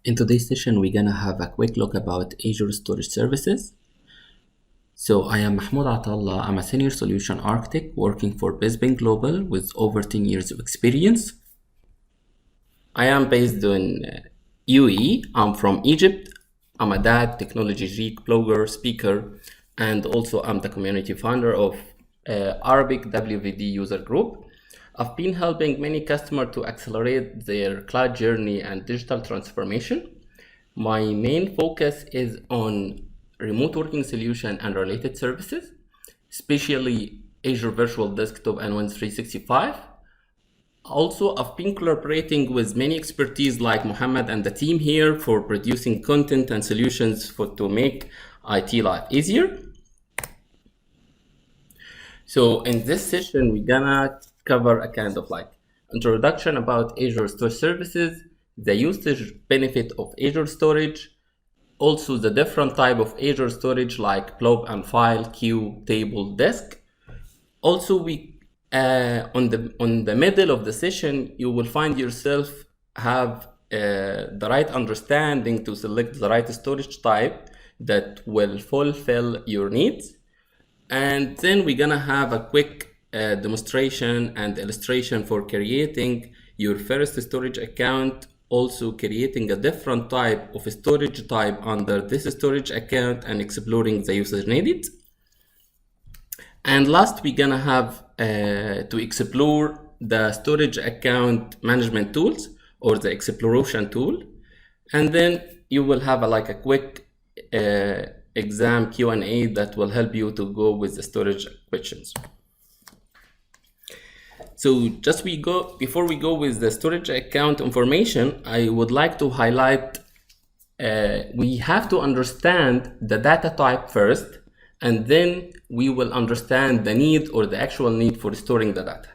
In today's session, we're gonna have a quick look about Azure Storage Services. So I am Mahmoud Atallah. I'm a senior solution architect working for 𝒍𝒆💔 Global with over 10 years of experience. I am based in UAE. I'm from Egypt. I'm a dad, technology geek, blogger, speaker, and also I'm the community founder of Arabic WVD user group. I've been helping many customers to accelerate their cloud journey and digital transformation. My main focus is on remote working solution and related services, especially Azure Virtual Desktop and Windows 365. Also, I've been collaborating with many expertise like Muhammad and the team here for producing content and solutions to make IT life easier. So in this session, we're gonna cover a kind of like introduction about Azure Storage Services, the usage benefit of Azure Storage, also the different type of Azure Storage like Blob and file, queue, table, disk. Also, we on the middle of the session, you will find yourself have the right understanding to select the right storage type that will fulfill your needs. And then we're gonna have a quick demonstration and illustration for creating your first storage account, also creating a different type of storage type under this storage account and exploring the usage needed. And last, we're gonna have to explore the storage account management tools or the exploration tool. And then you will have a quick exam Q&A that will help you to go with the storage questions. So before we go with the storage account information, I would like to highlight we have to understand the data type first, and then we will understand the need or the actual need for storing the data.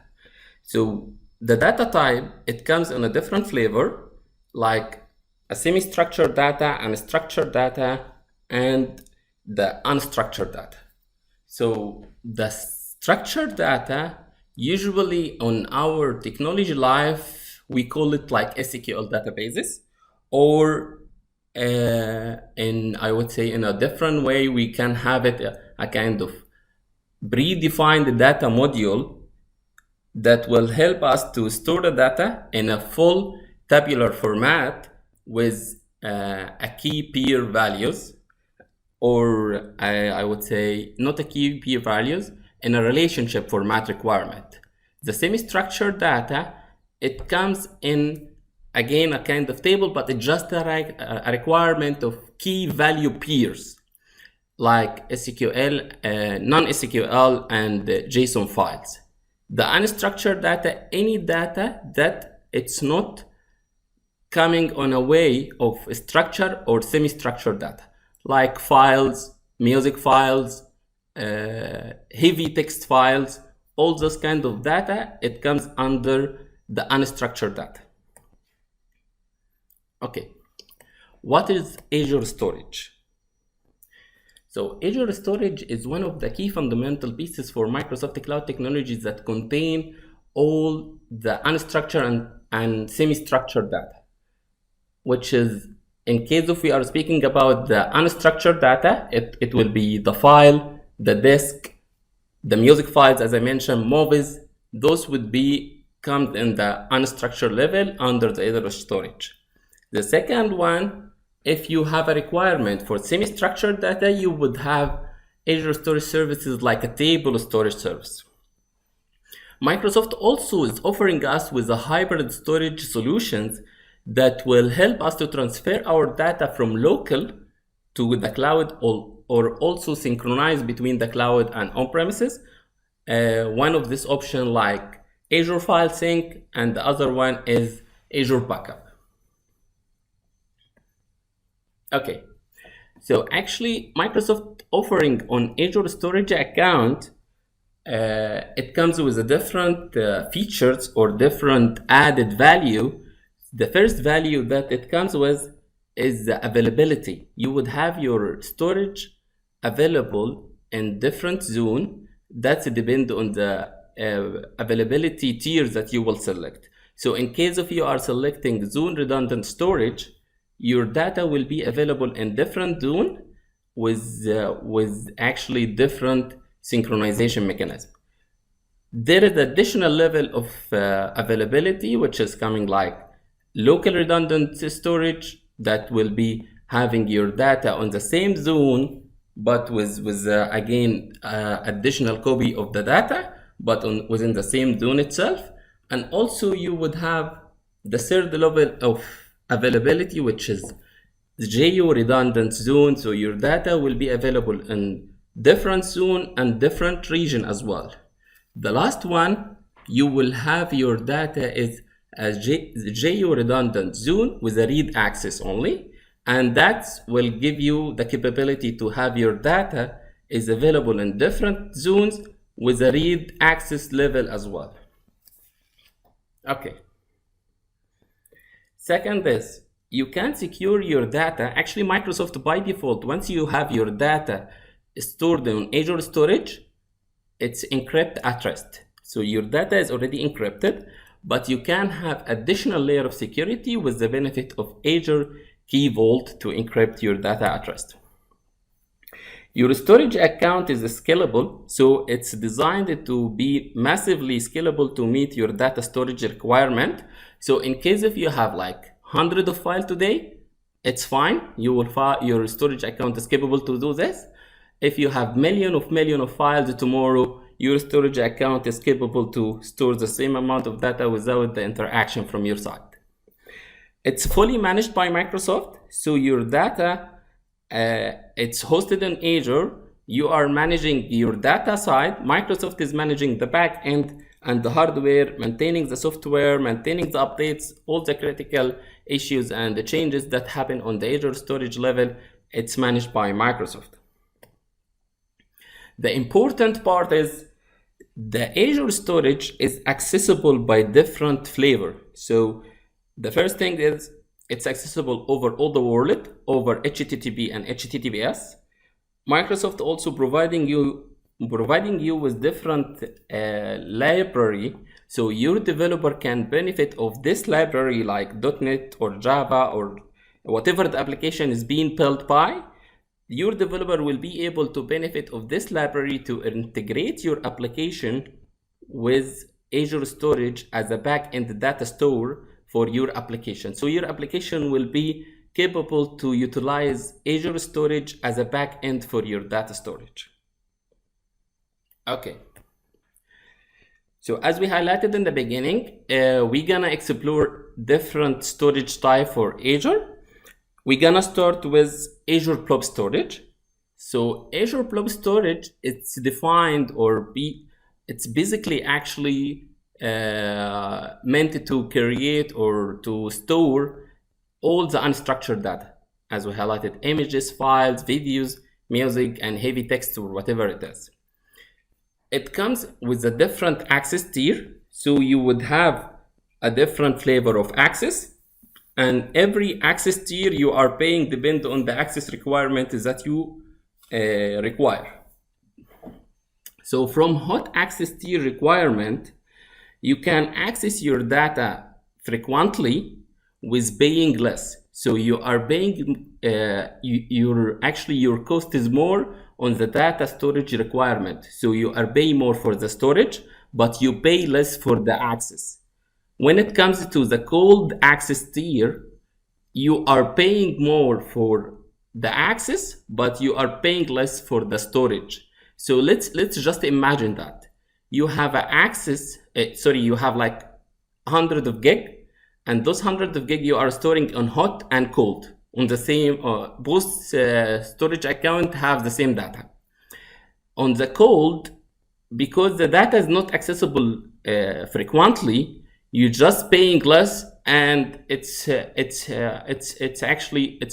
So the data type, it comes in a different flavor, like a semi-structured data and structured data and the unstructured data. So the structured data, usually on our technology life, we call it like SQL databases, or I would say in a different way, we can have it a kind of predefined data module that will help us to store the data in a full tabular format with a key pair values, or I would say not a key pair values, in a relationship format requirement. The semi-structured data, it comes in, again, a kind of table, but it's just a requirement of key value pairs, like SQL, non-SQL, and JSON files. The unstructured data, any data that it's not coming on a way of structure or semi-structured data, like files, music files, heavy text files, all those kind of data, it comes under the unstructured data. Okay, what is Azure Storage? So Azure Storage is one of the key fundamental pieces for Microsoft Cloud technologies that contain all the unstructured and semi-structured data, which is, in case if we are speaking about the unstructured data, it will be the file, the disk, the music files, as I mentioned, movies. Those would come in the unstructured level under the Azure Storage. The second one, if you have a requirement for semi-structured data, you would have Azure Storage Services like a table storage service. Microsoft also is offering us with a hybrid storage solutions that will help us to transfer our data from local to the cloud, or also synchronize between the cloud and on-premises. One of this option like Azure File Sync, and the other one is Azure Backup. Okay, so actually Microsoft offering on Azure Storage account, it comes with a different features or different added value. The first value that it comes with is the availability. You would have your storage available in different zone. That's depend on the availability tiers that you will select. So in case if you are selecting zone redundant storage, your data will be available in different zone with actually different synchronization mechanism. There is additional level of availability, which is coming like local redundant storage that will be having your data on the same zone, but with again additional copy of the data, but within the same zone itself. And also you would have the third level of availability, which is geo redundant zone. So your data will be available in different zone and different region as well. The last one, you will have your data is a geo redundant zone with a read access only, and that will give you the capability to have your data is available in different zones with a read access level as well. Okay. Second is, you can secure your data. Actually, Microsoft by default, once you have your data stored on Azure storage, it's encrypt at rest. So your data is already encrypted, but you can have additional layer of security with the benefit of Azure Key Vault to encrypt your data at rest. Your storage account is scalable, so it's designed to be massively scalable to meet your data storage requirement. So in case if you have like 100 of files today, it's fine. Your storage account is capable to do this. If you have million of files tomorrow, your storage account is capable to store the same amount of data without the interaction from your side. It's fully managed by Microsoft, so your data, it's hosted in Azure. You are managing your data side. Microsoft is managing the back end and the hardware, maintaining the software, maintaining the updates, all the critical issues and the changes that happen on the Azure storage level. It's managed by Microsoft. The important part is the Azure storage is accessible by different flavor. So the first thing is it's accessible over all the world, over HTTP and HTTPS. Microsoft also providing you with different library, so your developer can benefit of this library like .NET or Java or whatever the application is being built by. Your developer will be able to benefit of this library to integrate your application with Azure storage as a back-end data store for your application. So your application will be capable to utilize Azure storage as a back-end for your data storage. Okay. So as we highlighted in the beginning, we're gonna explore different storage type for Azure. We're gonna start with Azure Blob storage. So Azure Blob storage, it's defined it's basically actually meant to create or to store all the unstructured data, as we highlighted, images, files, videos, music, and heavy text or whatever it is. It comes with a different access tier, so you would have a different flavor of access. And every access tier you are paying depends on the access requirement that you require. So from hot access tier requirement, you can access your data frequently with paying less. So you are paying, your cost is more on the data storage requirement. So you are paying more for the storage, but you pay less for the access. When it comes to the cold access tier, you are paying more for the access, but you are paying less for the storage. So let's just imagine that you have an access, you have like 100 of gig, and those 100 of gig you are storing on hot and cold on the same, both storage account have the same data. On the cold, because the data is not accessible frequently, you're just paying less, and it's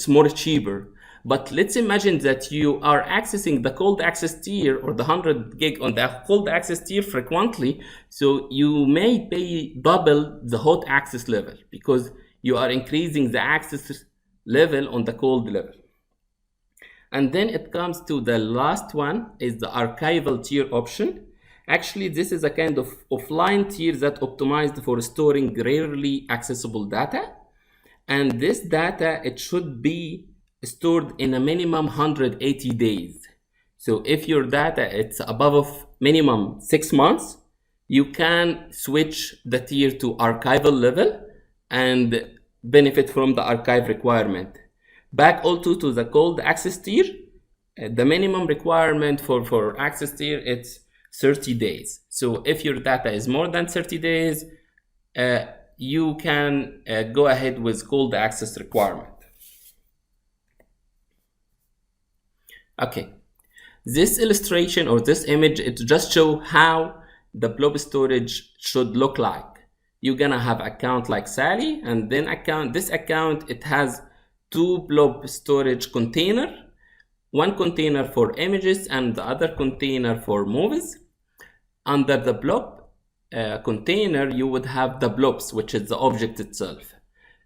more cheaper. But let's imagine that you are accessing the cold access tier or the 100 gig on the cold access tier frequently, so you may pay double the hot access level because you are increasing the access level on the cold level. And then it comes to the last one, is the archival tier option. Actually, this is a kind of offline tier that optimized for storing rarely accessible data. and this data, it should be stored in a minimum 180 days. So if your data it's above minimum 6 months, you can switch the tier to archival level and benefit from the archive requirement. Back also to the cold access tier, the minimum requirement for access tier, it's 30 days. So if your data is more than 30 days, you can go ahead with cold access requirement. Okay, this illustration or this image, it just show how the blob storage should look like. You're gonna have account like Sally, and then this account, it has 2 blob storage container, one container for images and the other container for movies. Under the blob container, you would have the blobs, which is the object itself.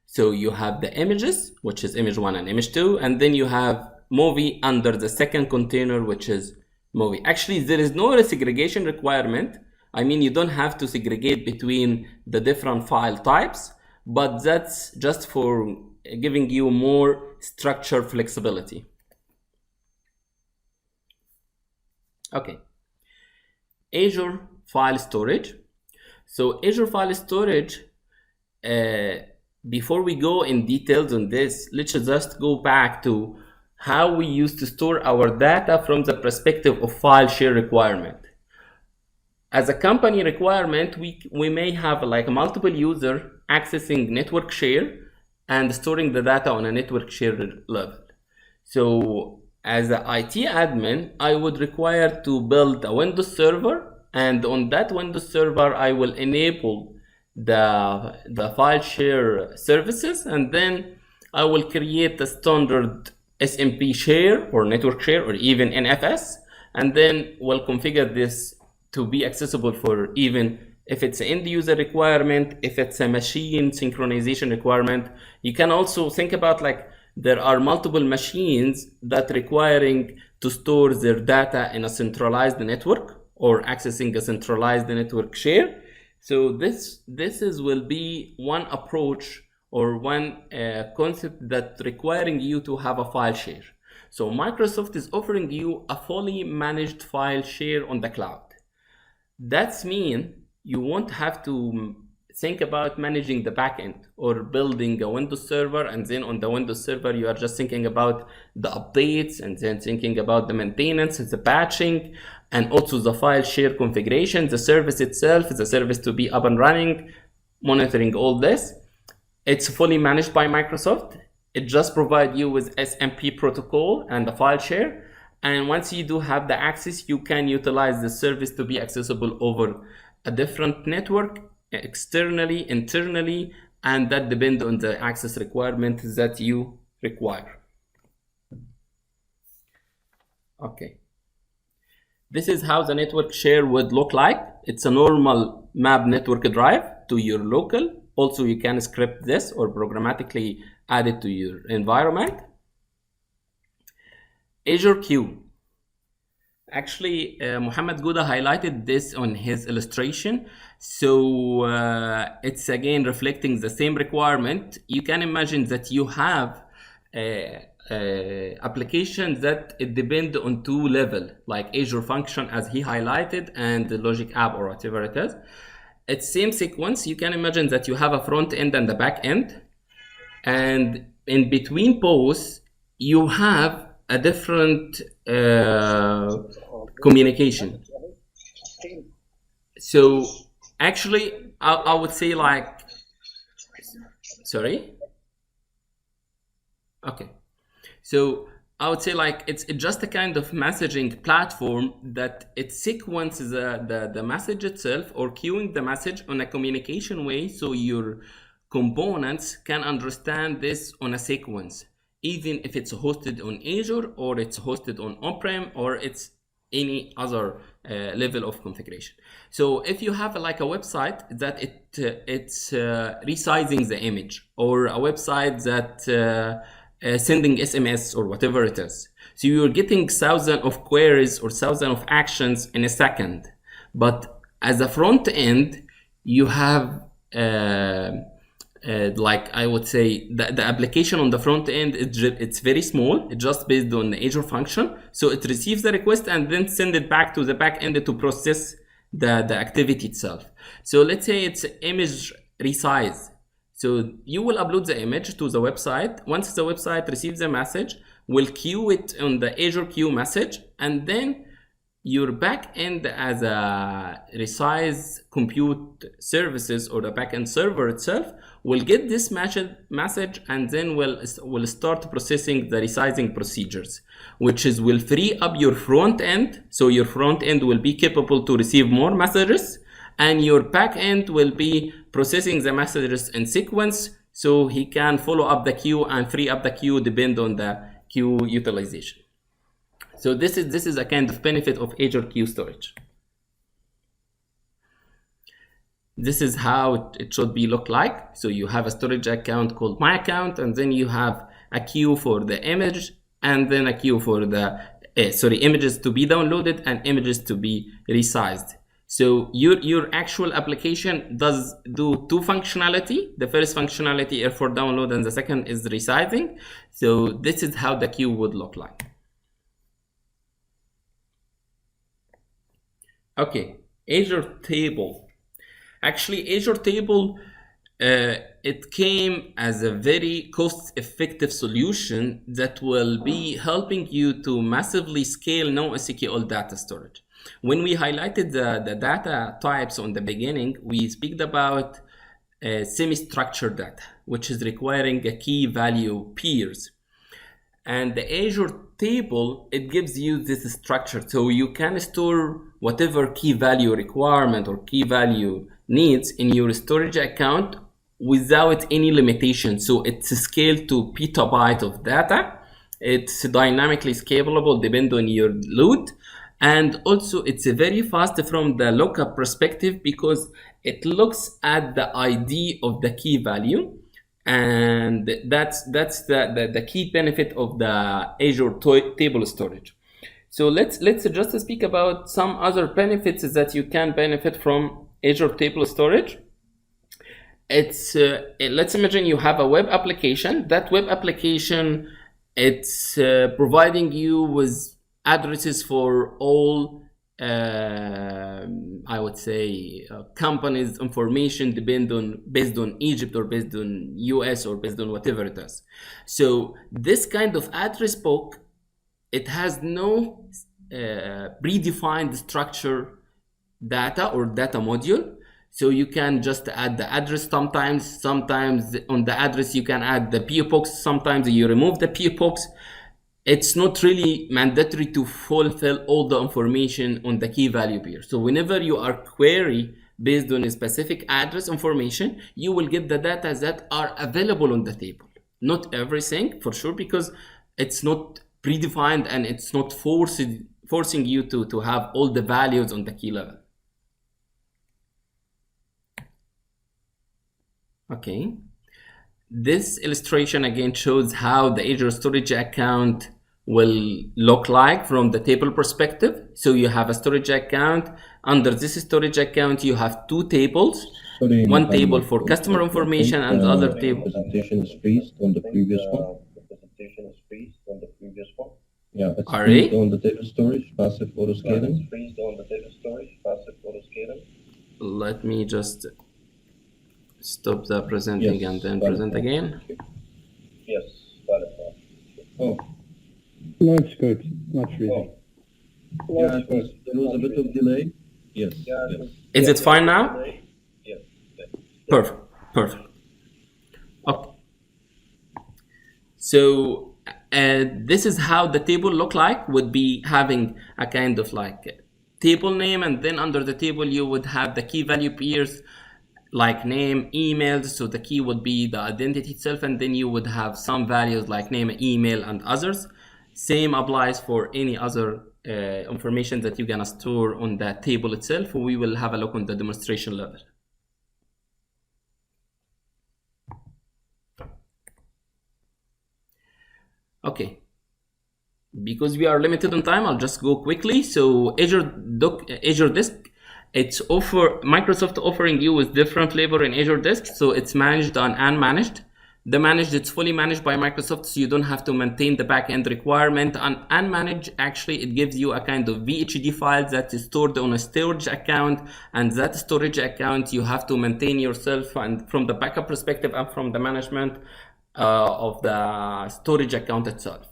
So you have the images, which is image 1 and image 2, and then you have movie under the second container, which is movie. Actually, there is no segregation requirement. I mean, you don't have to segregate between the different file types, but that's just for giving you more structure flexibility. Okay, Azure file storage. So Azure file storage, before we go in details on this, let's just go back to how we used to store our data from the perspective of file share requirement. As a company requirement, we may have like multiple user accessing network share and storing the data on a network share level. So as an IT admin, I would require to build a Windows server, and on that Windows server, I will enable the file share services, and then I will create a standard SMP share or network share or even NFS, and then we'll configure this to be accessible for even if it's an end user requirement, if it's a machine synchronization requirement. You can also think about like there are multiple machines that requiring to store their data in a centralized network or accessing a centralized network share. So this will be one approach or one concept that requiring you to have a file share. So Microsoft is offering you a fully managed file share on the cloud. That's mean you won't have to think about managing the backend or building a Windows server, and then on the Windows server you are just thinking about the updates and then thinking about the maintenance and the patching and also the file share configuration, the service itself, the service to be up and running, monitoring all this. It's fully managed by Microsoft. It just provides you with SMP protocol and the file share. And once you do have the access, you can utilize the service to be accessible over a different network, externally, internally, and that depends on the access requirement that you require. Okay. This is how the network share would look like. It's a normal map network drive to your local. Also, you can script this or programmatically add it to your environment. Azure Queue. Actually, Mohammed Gouda highlighted this on his illustration. So it's again reflecting the same requirement. You can imagine that you have applications that it depend on 2 levels, like Azure Function as he highlighted and the Logic App or whatever it is. It's same sequence. You can imagine that you have a front end and a back end, and in between both you have a different communication. So actually I would say like, sorry, okay, so I would say like it's just a kind of messaging platform that it sequences the message itself or queuing the message on a communication way, so your components can understand this on a sequence, even if it's hosted on Azure or it's hosted on on-prem or it's any other level of configuration. So if you have like a website that it's resizing the image, or a website that sending SMS or whatever it is, so you're getting thousands of queries or thousands of actions in a second, but as a front end you have like I would say the application on the front end, it's very small. It's just based on the Azure function. So it receives the request and then send it back to the back end to process the activity itself. So let's say it's image resize. So you will upload the image to the website. Once the website receives a message, we'll queue it on the Azure queue message, and then your backend as a resize compute services or the backend server itself will get this message and then will start processing the resizing procedures, which will free up your front end. So your front end will be capable to receive more messages, and your backend will be processing the messages in sequence, so he can follow up the queue and free up the queue depend on the queue utilization. So this is a kind of benefit of Azure Queue Storage. This is how it should be look like. So you have a storage account called My Account, and then you have a queue for the image, and then a queue for the images to be downloaded and images to be resized. So your actual application does do two functionality. The first functionality is for download, and the second is resizing. So this is how the queue would look like. Okay, Azure Table. Actually, Azure Table, it came as a very cost-effective solution that will be helping you to massively scale NoSQL data storage. When we highlighted the data types on the beginning, we speak about semi-structured data, which is requiring a key value pairs. And the Azure Table, it gives you this structure, so you can store whatever key value requirement or key value needs in your storage account without any limitation. So it's scaled to petabyte of data. It's dynamically scalable depending on your load, and also it's very fast from the lookup perspective because it looks at the ID of the key value. And that's the key benefit of the Azure Table Storage. So let's just speak about some other benefits that you can benefit from Azure Table Storage. It's let's imagine you have a web application. That web application, it's providing you with addresses for all I would say companies' information based on Egypt or based on US or based on whatever it is. So this kind of address book, it has no predefined structure data or data module. So you can just add the address sometimes on the address you can add the PO box, sometimes you remove the PO box. It's not really mandatory to fulfill all the information on the key value pair. So whenever you are query based on a specific address information, you will get the data that are available on the table. Not everything for sure, because it's not predefined and it's not forcing you to have all the values on the key level. Okay. This illustration again shows how the Azure Storage account will look like from the table perspective. So you have a storage account. Under this storage account, you have two tables. One table for customer information and the other table. Presentation is freezed on the previous one. Yeah, it's Alright. freezed on the table storage, passive auto-scaling. Let me just stop the presenting and then present again. Yes, valid. Oh, No, it's good. Not really. yeah, there was a bit of delay. Yes, yes. Is it fine now? Yes. Perfect. Okay. So this is how the table look like. Would be having a kind of like table name, and then under the table you would have the key value pairs like name, emails. So the key would be the identity itself, and then you would have some values like name, email, and others. Same applies for any other information that you're gonna store on the table itself. We will have a look on the demonstration level. Okay, because we are limited on time, I'll just go quickly. So Azure Disk, Microsoft offering you with different flavor in Azure Disk. So it's managed on unmanaged. The managed, it's fully managed by Microsoft, so you don't have to maintain the backend requirement. On unmanaged, actually, it gives you a kind of VHD file that is stored on a storage account, and that storage account you have to maintain yourself, and from the backup perspective and from the management of the storage account itself.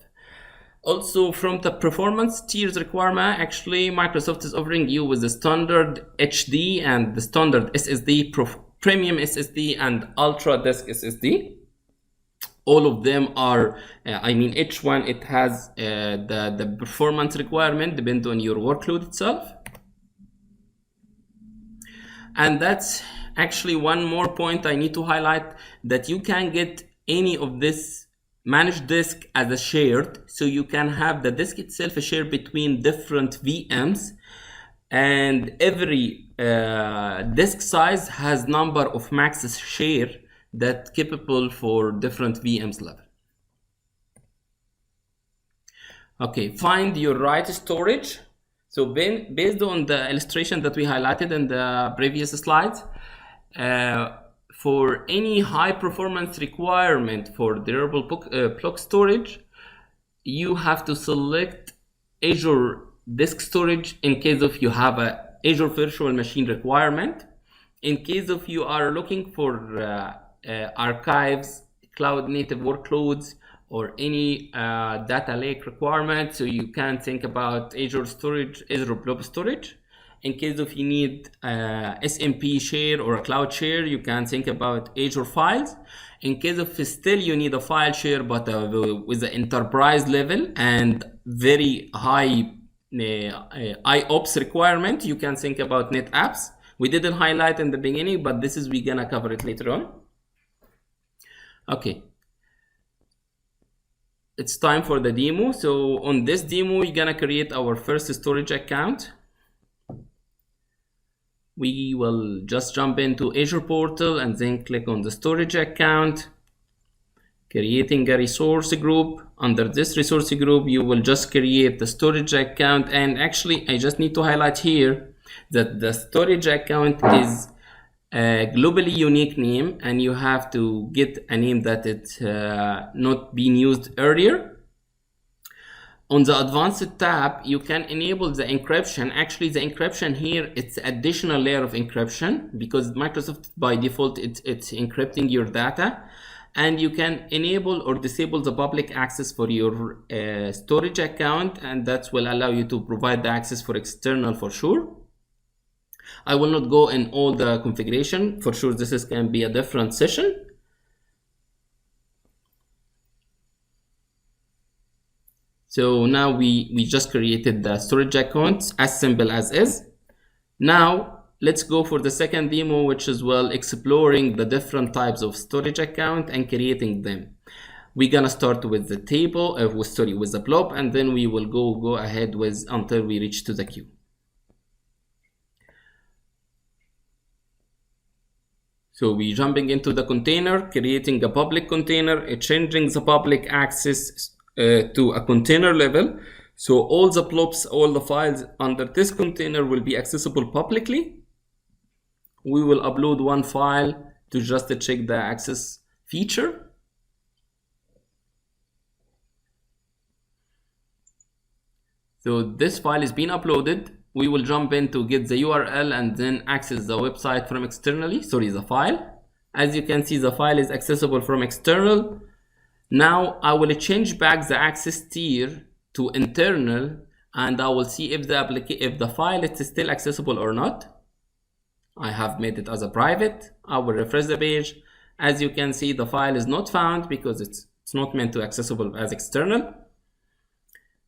Also, from the performance tiers requirement, actually, Microsoft is offering you with the standard HD and the standard SSD, premium SSD, and ultra disk SSD. All of them are, each one, it has the performance requirement depending on your workload itself. And that's actually one more point I need to highlight, that you can get any of this managed disk as a shared, so you can have the disk itself a share between different VMs, and every disk size has number of max share that's capable for different VMs level. Okay, find your right storage. So based on the illustration that we highlighted in the previous slides, for any high performance requirement for durable block storage, you have to select Azure Disk Storage in case of you have a Azure Virtual Machine requirement. In case of you are looking for archives, cloud native workloads, or any data lake requirement, so you can think about Azure Storage, Azure Blob Storage. In case of you need SMP share or a cloud share, you can think about Azure Files. In case of still you need a file share, but with the enterprise level and very high IOPS requirement, you can think about NetApps. We didn't highlight in the beginning, but this is, we're gonna cover it later on. Okay, it's time for the demo. So on this demo, we're gonna create our first storage account. We will just jump into Azure portal and then click on the storage account, creating a resource group. Under this resource group, you will just create the storage account. And actually, I just need to highlight here that the storage account is a globally unique name, and you have to get a name that it's not been used earlier. On the advanced tab, you can enable the encryption. Actually, the encryption here, it's additional layer of encryption, because Microsoft by default, it's encrypting your data. And you can enable or disable the public access for your storage account, and that will allow you to provide the access for external for sure. I will not go in all the configuration. For sure, this can be a different session. So now we just created the storage accounts as simple as is. Now let's go for the second demo, which is exploring the different types of storage account and creating them. We're gonna start with the table, with the blob, and then we will go ahead with until we reach to the queue. So we're jumping into the container, creating a public container, changing the public access to a container level. So all the blobs, all the files under this container will be accessible publicly. We will upload one file to just check the access feature. So this file is being uploaded. We will jump in to get the URL and then access the website from externally. Sorry, the file. As you can see, the file is accessible from external. Now I will change back the access tier to internal, and I will see if the file is still accessible or not. I have made it as a private. I will refresh the page. As you can see, the file is not found because it's not meant to be accessible as external.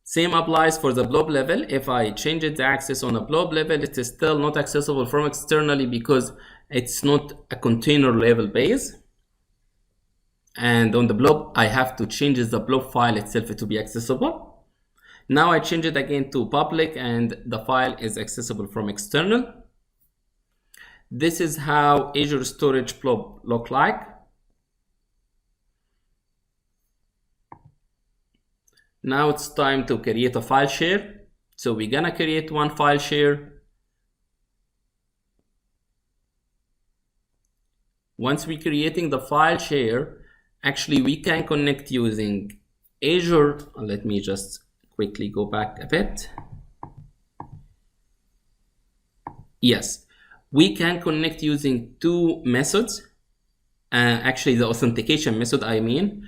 Same applies for the blob level. If I change the access on a blob level, it is still not accessible from externally because it's not a container level base. And on the blob, I have to change the blob file itself to be accessible. Now I change it again to public, and the file is accessible from external. This is how Azure Storage Blob look like. Now it's time to create a file share. So we're gonna create one file share. once we're creating the file share, actually we can connect using Azure. Let me just quickly go back a bit. Yes, we can connect using two methods. Actually, the authentication method, I mean,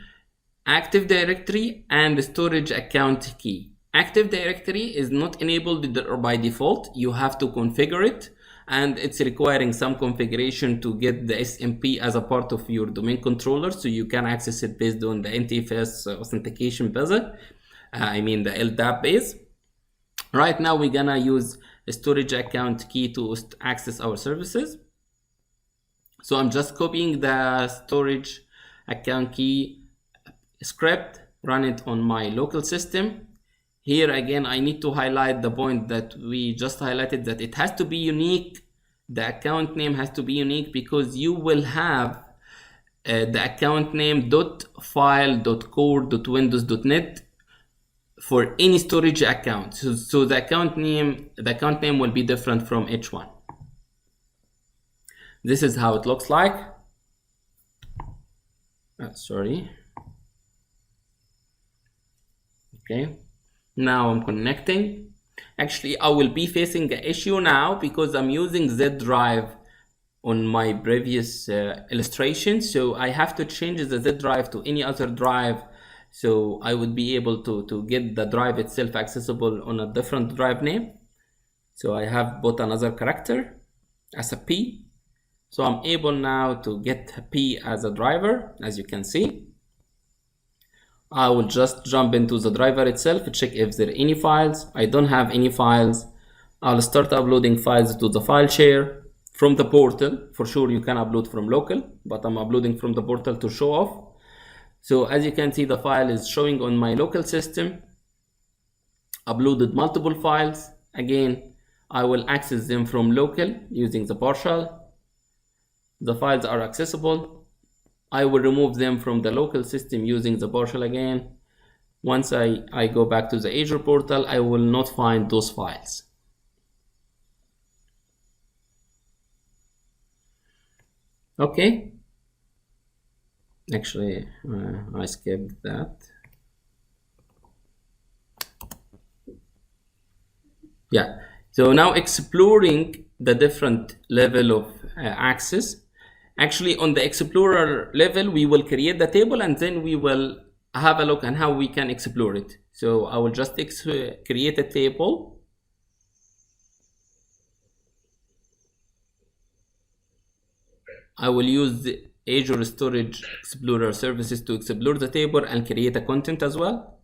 Active Directory and storage account key. Active Directory is not enabled by default. You have to configure it, and it's requiring some configuration to get the SMP as a part of your domain controller, so you can access it based on the NTFS authentication basic. I mean the LDAP base. Right now, we're gonna use a storage account key to access our services. So I'm just copying the storage account key script, run it on my local system. Here again, I need to highlight the point that we just highlighted, that it has to be unique. The account name has to be unique, because you will have the account name .file.core.windows.net for any storage account. So the account name will be different from each one. This is how it looks like. Sorry. Okay. Now I'm connecting. Actually, I will be facing an issue now because I'm using Z drive on my previous illustration. So I have to change the Z drive to any other drive. So I would be able to get the drive itself accessible on a different drive name. So I have put another character as a P. So I'm able now to get P as a driver, as you can see. I will just jump into the driver itself, check if there are any files. I don't have any files. I'll start uploading files to the file share from the portal. For sure you can upload from local, but I'm uploading from the portal to show off. So as you can see, the file is showing on my local system. Uploaded multiple files. Again, I will access them from local using the partial. The files are accessible. I will remove them from the local system using the partial again. Once I go back to the Azure portal, I will not find those files. Okay. Actually, I skipped that. Yeah. So now exploring the different level of access. Actually, on the Explorer level, we will create the table and then we will have a look at how we can explore it. So I will just create a table. I will use the Azure Storage Explorer services to explore the table and create a content as well.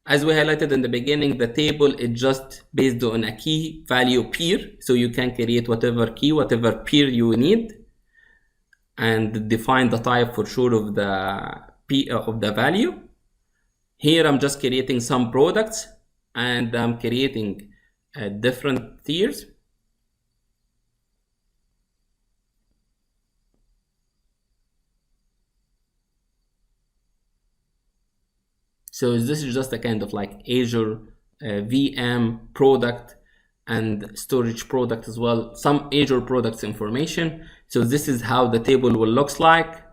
As we highlighted in the beginning, the table is just based on a key value peer. So you can create whatever key, whatever peer you need, and define the type for sure of the value. Here I'm just creating some products and I'm creating different tiers. So this is just a kind of like Azure VM product and storage product as well, some Azure products information. So this is how the table will look like,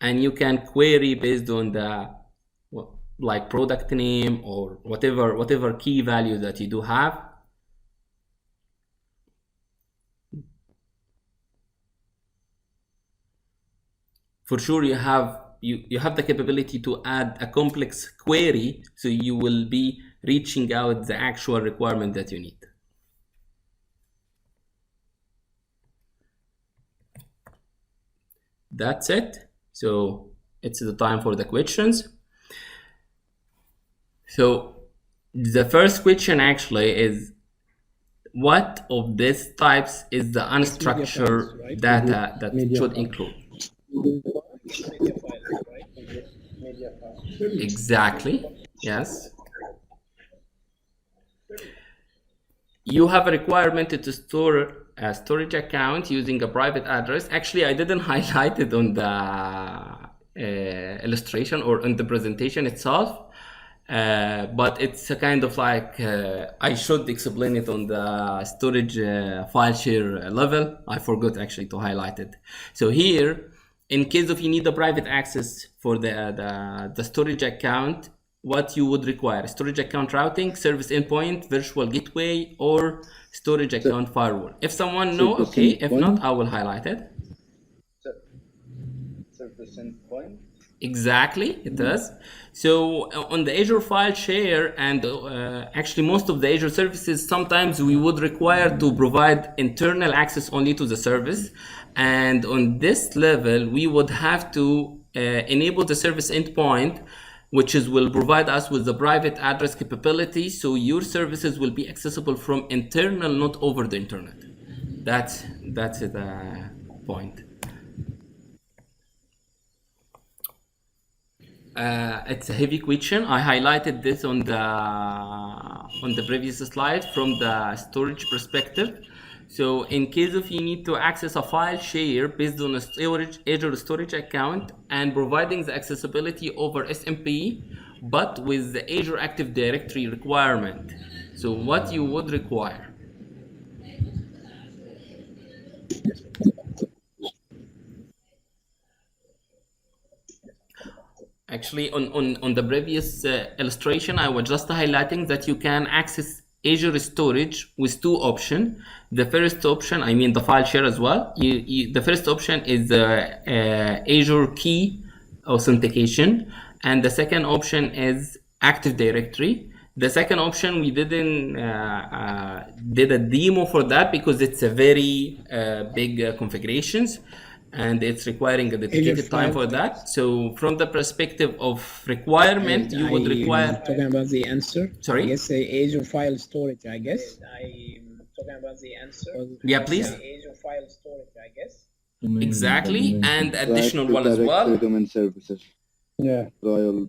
and you can query based on the like product name or whatever key value that you do have. For sure you have the capability to add a complex query, so you will be reaching out the actual requirement that you need. That's it. So it's the time for the questions. So the first question actually is, what of these types is the unstructured data that should include? Exactly. Yes. You have a requirement to store a storage account using a private address. Actually, I didn't highlight it on the illustration or on the presentation itself. but it's a kind of like, I should explain it on the storage file share level. I forgot actually to highlight it. So here, in case of you need the private access for the storage account, what you would require: storage account routing, service endpoint, virtual gateway, or storage account firewall. If someone know, okay. If not, I will highlight it. Service endpoint. Exactly, it does. So on the Azure file share, and actually most of the Azure services, sometimes we would require to provide internal access only to the service. And on this level, we would have to enable the service endpoint, which will provide us with the private address capability. So your services will be accessible from internal, not over the internet. That's the point. It's a heavy question. I highlighted this on the previous slide from the storage perspective. So in case of you need to access a file share based on a Azure storage account and providing the accessibility over SMP, but with the Azure Active Directory requirement. So what you would require? Actually, on the previous illustration, I was just highlighting that you can access Azure storage with two options. The first option, I mean the file share as well. The first option is Azure key authentication, and the second option is Active Directory. The second option, we didn't did a demo for that because it's a very big configurations, and it's requiring a dedicated time for that. So from the perspective of requirement, you would require... talking about the answer. Sorry? I guess Azure file storage, I guess. I'm talking about the answer. Yeah, please. Azure file storage, I guess. Exactly, and additional one as well. Domain services. Yeah. Royal.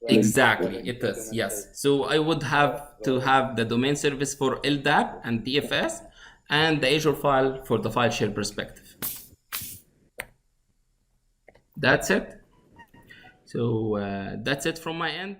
Exactly, it is, yes. So I would have to have the domain service for LDAP and DFS, and the Azure file for the file share perspective. That's it. So that's it from my end.